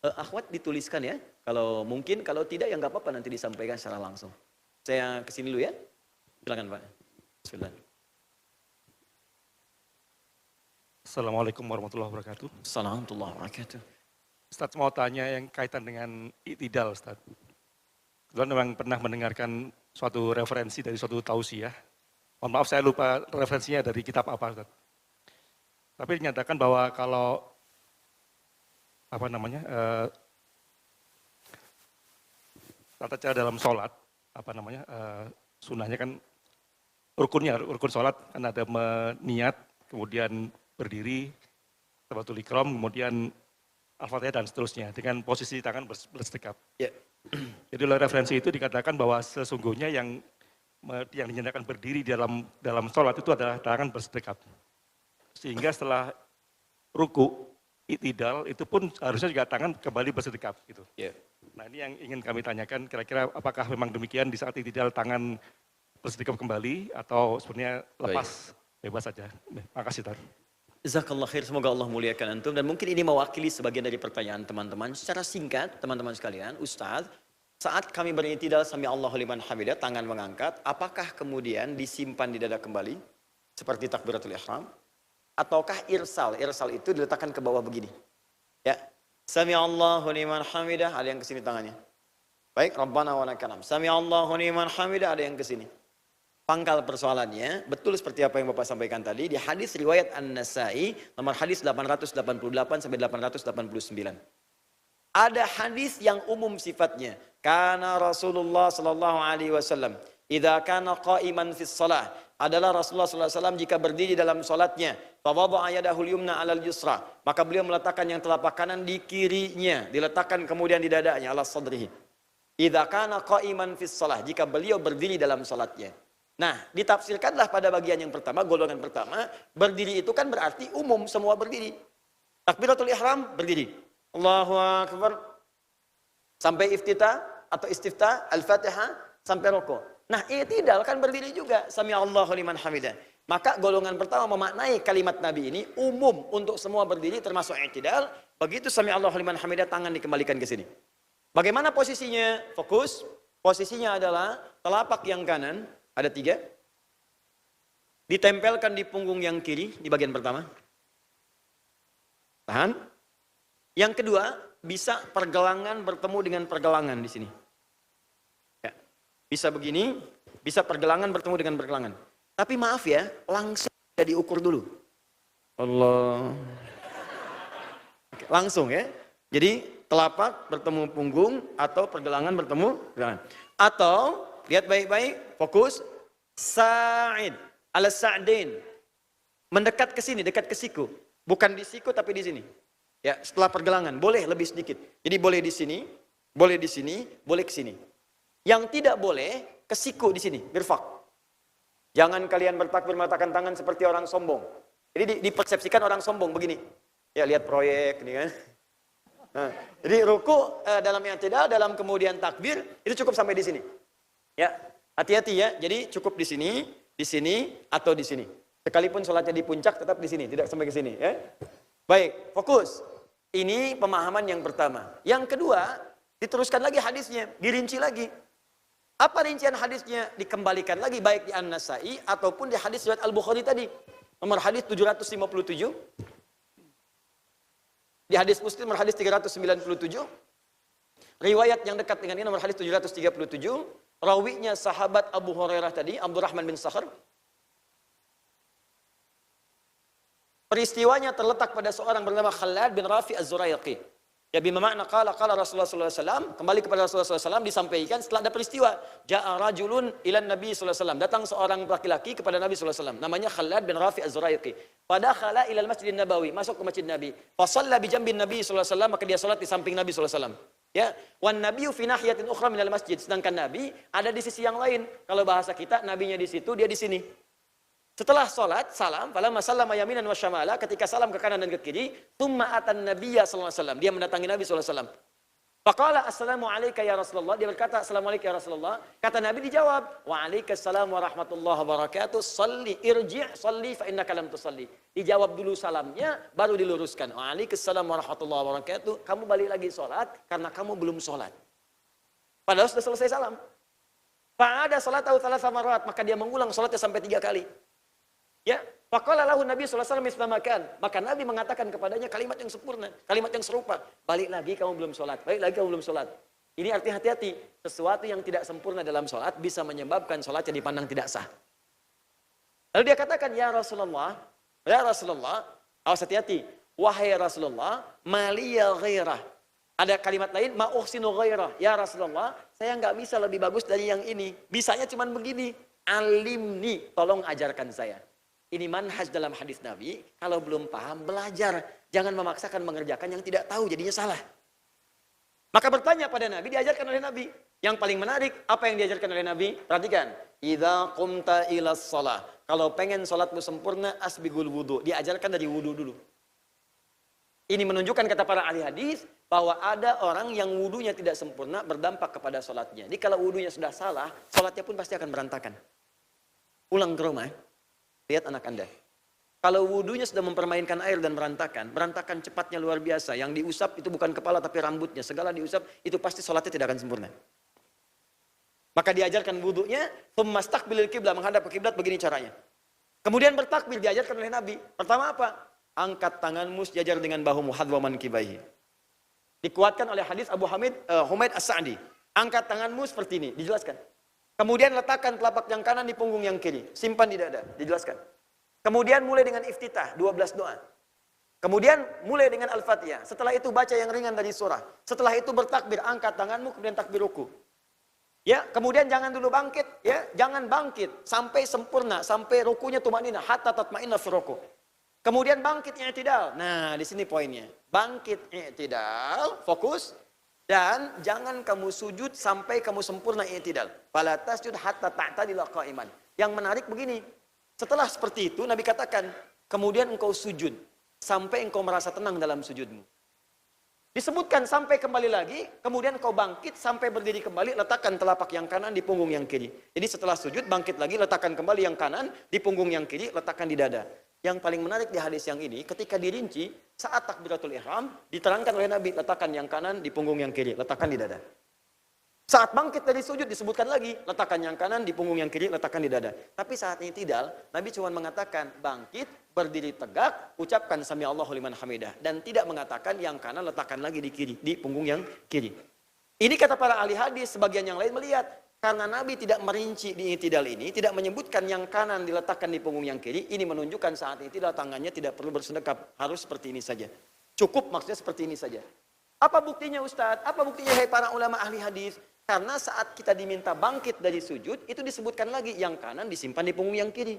Akhwat dituliskan ya. Kalau mungkin, kalau tidak ya nggak apa-apa nanti disampaikan secara langsung. Saya kesini dulu ya. Silakan Pak. Bismillah. Assalamualaikum warahmatullahi wabarakatuh. Assalamualaikum warahmatullahi wabarakatuh. Ustaz mau tanya yang kaitan dengan i'tidal, Ustaz. Kebetulan memang pernah mendengarkan suatu referensi dari suatu tausiah. Mohon maaf saya lupa referensinya dari kitab apa, Ustaz. Tapi dinyatakan bahwa kalau tata cara dalam sholat, sunnahnya kan rukun sholat kan ada meniat, kemudian berdiri, tabatul ikram, kemudian al-fatihah dan seterusnya dengan posisi tangan bersedekap. Ya. Jadi oleh referensi itu dikatakan bahwa sesungguhnya yang dinyatakan berdiri dalam sholat itu adalah tangan bersedekap. Sehingga setelah ruku, i'tidal itu pun harusnya juga tangan kembali bersedekap gitu. Ya. Nah ini yang ingin kami tanyakan, kira-kira apakah memang demikian di saat i'tidal tangan bersedekap kembali atau sebenarnya lepas, bebas saja. Makasih Ustaz. Jazakallah khair, semoga Allah muliakan antum. Dan mungkin ini mewakili sebagian dari pertanyaan teman-teman. Secara singkat, teman-teman sekalian, Ustaz, saat kami beri'tidal sami Allahu liman hamidah, tangan mengangkat, apakah kemudian disimpan di dada kembali? Seperti takbiratul ihram? Ataukah irsal? Irsal itu diletakkan ke bawah begini. Ya. Sami Allahu liman hamidah, ada yang ke sini tangannya. Baik, Rabbana wa lakal hamd. Sami Allahu liman hamidah, ada yang ke sini. Pangkal persoalannya, betul seperti apa yang Bapak sampaikan tadi, di hadis riwayat An-Nasai, nomor hadis 888 sampai 889. Ada hadis yang umum sifatnya. Karena Rasulullah sallallahu alaihi wasallam, idza kana qa'iman fis shalah, adalah Rasulullah sallallahu alaihi wasallam jika berdiri dalam salatnya, tawadha'a yadahul yumna 'alal yusra, maka beliau meletakkan yang telapak kanan di kirinya, diletakkan kemudian di dadanya, ala sadrihi. Idza kana qa'iman fis shalah, jika beliau berdiri dalam salatnya. Nah, ditafsirkanlah pada bagian yang pertama, golongan pertama, berdiri itu kan berarti umum, semua berdiri. Takbiratul ihram, berdiri. Allahu Akbar. Sampai iftitah atau istiftah, al-fatihah, sampai rukuk. Nah, i'tidal kan berdiri juga. Sami Allahu liman hamidah. Maka golongan pertama memaknai kalimat Nabi ini umum untuk semua berdiri termasuk i'tidal. Begitu sami Allahu liman hamidah, tangan dikembalikan ke sini. Bagaimana posisinya? Fokus. Posisinya adalah telapak yang kanan, ada 3. Ditempelkan di punggung yang kiri, di bagian pertama. Tahan. Yang kedua, bisa pergelangan bertemu dengan pergelangan di sini. Ya. Bisa begini, bisa pergelangan bertemu dengan pergelangan. Tapi maaf ya, langsung tidak diukur dulu. Allah. Oke, langsung ya. Jadi telapak bertemu punggung atau pergelangan bertemu pergelangan. Atau lihat baik-baik, fokus. Sa'id, ala-sa'dain. Mendekat ke sini, dekat ke siku. Bukan di siku tapi di sini. Ya, setelah pergelangan, boleh lebih sedikit. Jadi boleh di sini, boleh di sini, boleh ke sini. Yang tidak boleh, ke siku di sini, birfak. Jangan kalian bertakbir mengatakan tangan seperti orang sombong. Jadi dipersepsikan orang sombong begini. Ya, lihat proyek ini kan. Nah, jadi ruku dalam i'tidal, dalam kemudian takbir, itu cukup sampai di sini. Ya, hati-hati ya. Jadi cukup di sini, atau di sini. Sekalipun sholatnya di puncak, tetap di sini, tidak sampai ke sini. Ya. Baik, fokus. Ini pemahaman yang pertama. Yang kedua, diteruskan lagi hadisnya, dirinci lagi. Apa rincian hadisnya? Dikembalikan lagi baik di An-Nasai ataupun di hadis riwayat Al-Bukhari tadi. Nomor hadis 757. Di hadis Muslim nomor hadis 397. Riwayat yang dekat dengan ini nomor hadis 737. Rawinya sahabat Abu Hurairah tadi, Abdurrahman bin Sakhar. Peristiwanya terletak pada seorang bernama Khalad bin Rafi Az-Zurayaqi. Ya bimakna qala Rasulullah sallallahu alaihi wasallam, kembali kepada Rasulullah sallallahu alaihi wasallam disampaikan setelah ada peristiwa, ja'a rajulun ilan Nabi sallallahu alaihi wasallam, datang seorang laki-laki kepada Nabi sallallahu alaihi wasallam, namanya Khalad bin Rafi Az-Zurayaqi. Fadakhala ilal Masjidin Nabawi, masuk ke Masjid Nabi. Fa shalla bi jambin Nabi sallallahu alaihi wasallam, maka dia salat di samping Nabi sallallahu alaihi wasallam. Ya, wan nabiyyu fi nahiyatin ukhra minal masjid, sedangkan Nabi ada di sisi yang lain. Kalau bahasa kita, nabinya di situ, dia di sini. Setelah sholat, salam, falamma sallama yaminan wa syamala, ketika salam ke kanan dan ke kiri, tsumma atan nabiyya sallallahu alaihi wasallam, dia mendatangi Nabi sallallahu alaihi wasallam. Faqala assalamu alayka ya Rasulullah. Dia berkata assalamualaikum ya Rasulullah. Kata Nabi dijawab, wa alaikassalam warahmatullahi wabarakatuh. Salli irji' salli fa innaka lam tusalli. Dijawab dulu salamnya, baru diluruskan. Wa alaikassalam warahmatullahi wabarakatuh. Kamu balik lagi sholat karena kamu belum sholat. Padahal sudah selesai salam. Fa'ada salatahu thalatha marat. Maka dia mengulang sholatnya sampai 3 kali. Ya, faqala lahu Nabi sallallahu alaihi wasallam. Maka Nabi mengatakan kepadanya kalimat yang sempurna, kalimat yang serupa. Balik lagi kamu belum sholat, balik lagi kamu belum sholat. Ini artinya hati-hati, sesuatu yang tidak sempurna dalam sholat bisa menyebabkan sholatnya dipandang tidak sah. Lalu dia katakan, ya Rasulullah, awas hati-hati. Wahai Rasulullah, maliya ghairah. Ada kalimat lain, ma uhsinu ghairah. Ya Rasulullah, saya nggak bisa lebih bagus dari yang ini. Bisanya cuma begini, alimni, tolong ajarkan saya. Ini manhaj dalam hadis Nabi, kalau belum paham, belajar. Jangan memaksakan mengerjakan yang tidak tahu, jadinya salah. Maka bertanya pada Nabi, diajarkan oleh Nabi. Yang paling menarik, apa yang diajarkan oleh Nabi? Perhatikan. Idza qumta ilas shalah. Kalau pengen sholatmu sempurna, asbigul wudu. Diajarkan dari wudu dulu. Ini menunjukkan kata para ahli hadis, bahwa ada orang yang wudunya tidak sempurna, berdampak kepada sholatnya. Jadi kalau wudunya sudah salah, sholatnya pun pasti akan berantakan. Pulang ke rumah, lihat anak Anda. Kalau wudunya sudah mempermainkan air dan berantakan cepatnya luar biasa. Yang diusap itu bukan kepala tapi rambutnya. Segala diusap, itu pasti sholatnya tidak akan sempurna. Maka diajarkan wudunya, tsumastaqbilil qiblah, menghadap ke kiblat, begini caranya. Kemudian bertakbir, diajarkan oleh Nabi. Pertama apa? Angkat tanganmu sejajar dengan bahumu, hadwa mankibaihi. Dikuatkan oleh hadis Abu Humaid As-Sa'di. Angkat tanganmu seperti ini, dijelaskan. Kemudian letakkan telapak yang kanan di punggung yang kiri. Simpan di dada, dijelaskan. Kemudian mulai dengan iftitah, 12 doa. Kemudian mulai dengan Al-Fatihah. Setelah itu baca yang ringan dari surah. Setelah itu bertakbir, angkat tanganmu, kemudian takbir ruku. Ya, kemudian jangan dulu bangkit, ya, jangan bangkit sampai sempurna, sampai rukunya tumanina, hatta tatma'inna fi ruku. Kemudian bangkit i'tidal. Nah, di sini poinnya. Bangkit i'tidal, fokus. Dan jangan kamu sujud sampai kamu sempurna i'tidal. Fala tasjud hatta ta'tadila qa'iman. Yang menarik begini. Setelah seperti itu Nabi katakan, kemudian engkau sujud sampai engkau merasa tenang dalam sujudmu. Disebutkan sampai kembali lagi, kemudian engkau bangkit sampai berdiri kembali, letakkan telapak yang kanan di punggung yang kiri. Jadi setelah sujud bangkit lagi, letakkan kembali yang kanan di punggung yang kiri, letakkan di dada. Yang paling menarik di hadis yang ini, ketika dirinci, saat takbiratul ihram, diterangkan oleh Nabi, letakkan yang kanan di punggung yang kiri, letakkan di dada. Saat bangkit dari sujud, disebutkan lagi, letakkan yang kanan di punggung yang kiri, letakkan di dada. Tapi saat ini tidak, Nabi cuma mengatakan, bangkit, berdiri tegak, ucapkan sami Allahu liman hamidah. Dan tidak mengatakan yang kanan letakkan lagi di kiri, di punggung yang kiri. Ini kata para ahli hadis, sebagian yang lain melihat, karena Nabi tidak merinci di i'tidal ini, tidak menyebutkan yang kanan diletakkan di punggung yang kiri, ini menunjukkan saat i'tidal tangannya tidak perlu bersedekap, harus seperti ini saja. Cukup maksudnya seperti ini saja. Apa buktinya Ustadz? Apa buktinya hai para ulama ahli hadis? Karena saat kita diminta bangkit dari sujud, itu disebutkan lagi yang kanan disimpan di punggung yang kiri.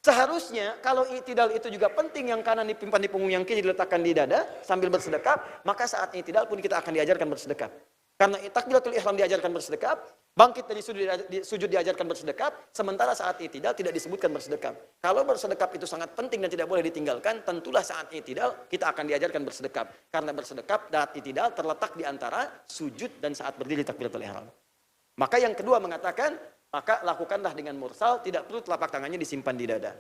Seharusnya kalau i'tidal itu juga penting, yang kanan disimpan di punggung yang kiri diletakkan di dada sambil bersedekap, maka saat i'tidal pun kita akan diajarkan bersedekap. Karena takbiratul ihram diajarkan bersedekap, bangkit dari sujud diajarkan bersedekap, sementara saat i'tidal tidak disebutkan bersedekap. Kalau bersedekap itu sangat penting dan tidak boleh ditinggalkan, tentulah saat i'tidal kita akan diajarkan bersedekap. Karena bersedekap dan i'tidal terletak di antara sujud dan saat berdiri takbiratul ihram. Maka yang kedua mengatakan, maka lakukanlah dengan mursal, tidak perlu telapak tangannya disimpan di dada.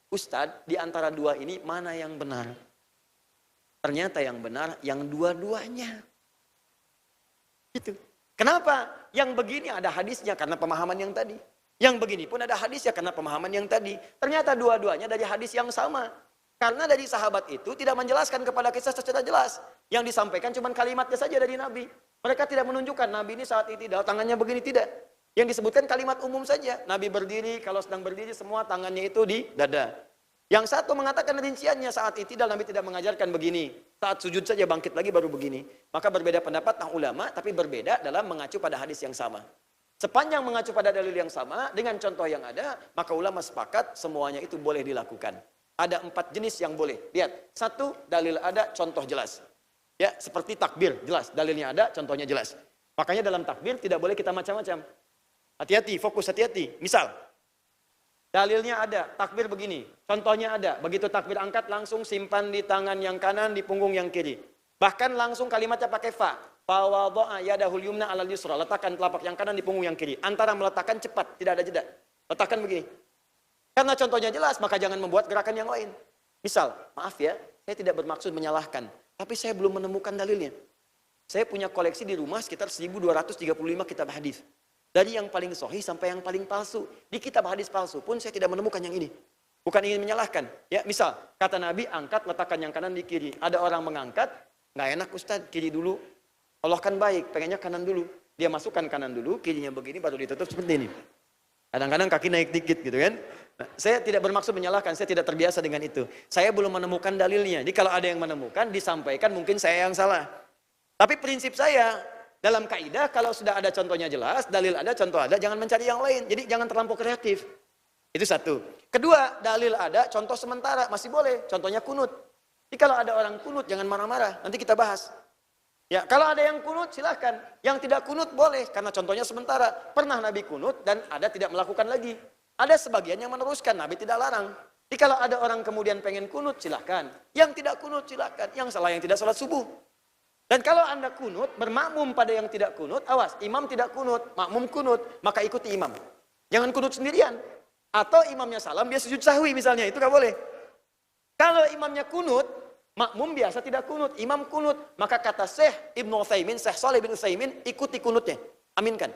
Ustadz, di antara dua ini mana yang benar? Ternyata yang benar yang dua-duanya. Gitu. Kenapa? Yang begini ada hadisnya karena pemahaman yang tadi. Yang begini pun ada hadisnya karena pemahaman yang tadi. Ternyata dua-duanya dari hadis yang sama. Karena dari sahabat itu tidak menjelaskan kepada kita secara jelas. Yang disampaikan cuma kalimatnya saja dari Nabi. Mereka tidak menunjukkan Nabi ini saat i'tidal tangannya begini, tidak. Yang disebutkan kalimat umum saja. Nabi berdiri, kalau sedang berdiri semua tangannya itu di dada. Yang satu mengatakan rinciannya saat i'tidal Nabi tidak mengajarkan begini. Saat sujud saja bangkit lagi baru begini. Maka berbeda pendapat tentang ulama, tapi berbeda dalam mengacu pada hadis yang sama. Sepanjang mengacu pada dalil yang sama, dengan contoh yang ada, maka ulama sepakat semuanya itu boleh dilakukan. Ada 4 jenis yang boleh. Lihat, 1, dalil ada, contoh jelas. Ya, seperti takbir, jelas. Dalilnya ada, contohnya jelas. Makanya dalam takbir tidak boleh kita macam-macam. Hati-hati, fokus hati-hati. Misal, dalilnya ada, takbir begini. Contohnya ada, begitu takbir angkat langsung simpan di tangan yang kanan, di punggung yang kiri. Bahkan langsung kalimatnya pakai fa. Fawadha'a yadahul yumna 'alal yusra. Letakkan telapak yang kanan di punggung yang kiri. Antara meletakkan cepat, tidak ada jeda. Letakkan begini. Karena contohnya jelas, maka jangan membuat gerakan yang lain. Misal, maaf ya, saya tidak bermaksud menyalahkan, tapi saya belum menemukan dalilnya. Saya punya koleksi di rumah sekitar 1235 kitab hadis. Dari yang paling sahih sampai yang paling palsu. Di kitab hadis palsu pun saya tidak menemukan yang ini. Bukan ingin menyalahkan. Ya, misal, kata Nabi, angkat, letakkan yang kanan di kiri. Ada orang mengangkat, nggak enak Ustaz, kiri dulu. Allah kan baik, pengennya kanan dulu. Dia masukkan kanan dulu, kirinya begini, baru ditutup seperti ini. Kadang-kadang kaki naik dikit gitu kan. Nah, saya tidak bermaksud menyalahkan, saya tidak terbiasa dengan itu. Saya belum menemukan dalilnya. Jadi kalau ada yang menemukan, disampaikan mungkin saya yang salah. Tapi prinsip saya, dalam kaidah kalau sudah ada contohnya jelas, dalil ada, contoh ada, jangan mencari yang lain. Jadi jangan terlampau kreatif. Itu satu. Kedua, dalil ada, contoh sementara, masih boleh. Contohnya kunut. Jadi kalau ada orang kunut, jangan marah-marah. Nanti kita bahas. Ya, kalau ada yang kunut silahkan. Yang tidak kunut boleh, karena contohnya sementara. Pernah Nabi kunut dan ada tidak melakukan lagi. Ada sebagian yang meneruskan, Nabi tidak larang. Jadi kalau ada orang kemudian pengen kunut silahkan. Yang tidak kunut silahkan. Yang salah yang tidak salat subuh. Dan kalau Anda kunut, bermakmum pada yang tidak kunut, awas, imam tidak kunut, makmum kunut, maka ikuti imam. Jangan kunut sendirian. Atau imamnya salam, dia sujud sahwi misalnya, itu nggak boleh. Kalau imamnya kunut, makmum biasa tidak kunut, imam kunut. Maka kata Syekh Ibnu Utsaimin, Syekh Shalih bin Utsaimin, ikuti kunutnya. Aminkan.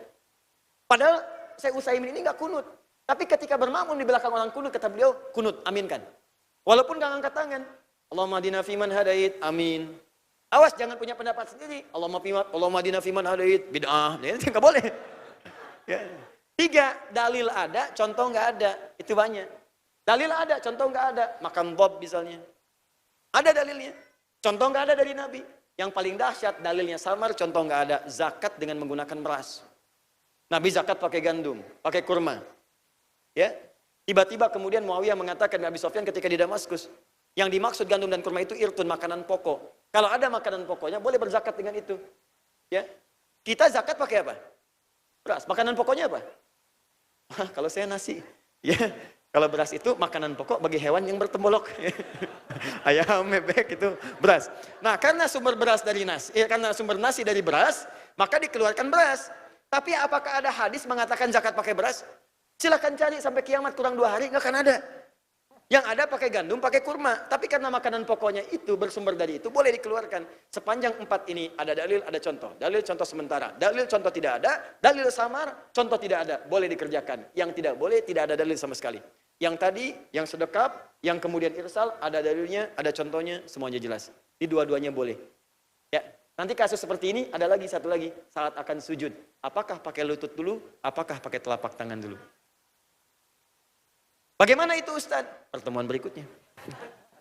Padahal Syekh Utsaimin ini nggak kunut. Tapi ketika bermakmum di belakang orang kunut, kata beliau, kunut, aminkan. Walaupun nggak angkat tangan. Allahumma hadina fiman hadait, amin. Awas, jangan punya pendapat sendiri. Allahumma hadina fiman hadait, bid'ah. Itu nggak boleh. Ya. 3, dalil ada, contoh nggak ada. Itu banyak. Dalil ada, contoh nggak ada. Makan bob misalnya. Ada dalilnya. Contoh nggak ada dari Nabi. Yang paling dahsyat dalilnya samar, contoh nggak ada. Zakat dengan menggunakan beras. Nabi zakat pakai gandum, pakai kurma. Ya, tiba-tiba kemudian Muawiyah mengatakan Nabi Sofyan ketika di Damaskus, yang dimaksud gandum dan kurma itu irtun, makanan pokok. Kalau ada makanan pokoknya boleh berzakat dengan itu. Ya, kita zakat pakai apa? Beras. Makanan pokoknya apa? Kalau saya nasi. Ya. Kalau beras itu makanan pokok bagi hewan yang bertembolok. Ayam, bebek itu beras. Nah, karena sumber beras dari nasi, karena sumber nasi dari beras, maka dikeluarkan beras. Tapi apakah ada hadis mengatakan zakat pakai beras? Silakan cari sampai kiamat kurang 2 hari, nggak akan ada. Yang ada pakai gandum, pakai kurma. Tapi karena makanan pokoknya itu bersumber dari itu, boleh dikeluarkan. Sepanjang 4 ini ada dalil, ada contoh. Dalil, contoh sementara. Dalil, contoh tidak ada. Dalil samar, contoh tidak ada. Boleh dikerjakan. Yang tidak boleh, tidak ada dalil sama sekali. Yang tadi, yang sedekap, yang kemudian irsal, ada dalilnya, ada contohnya, semuanya jelas. Di dua-duanya boleh. Ya, nanti kasus seperti ini, ada lagi, satu lagi. Saat akan sujud. Apakah pakai lutut dulu, apakah pakai telapak tangan dulu? Bagaimana itu Ustaz? Pertemuan berikutnya.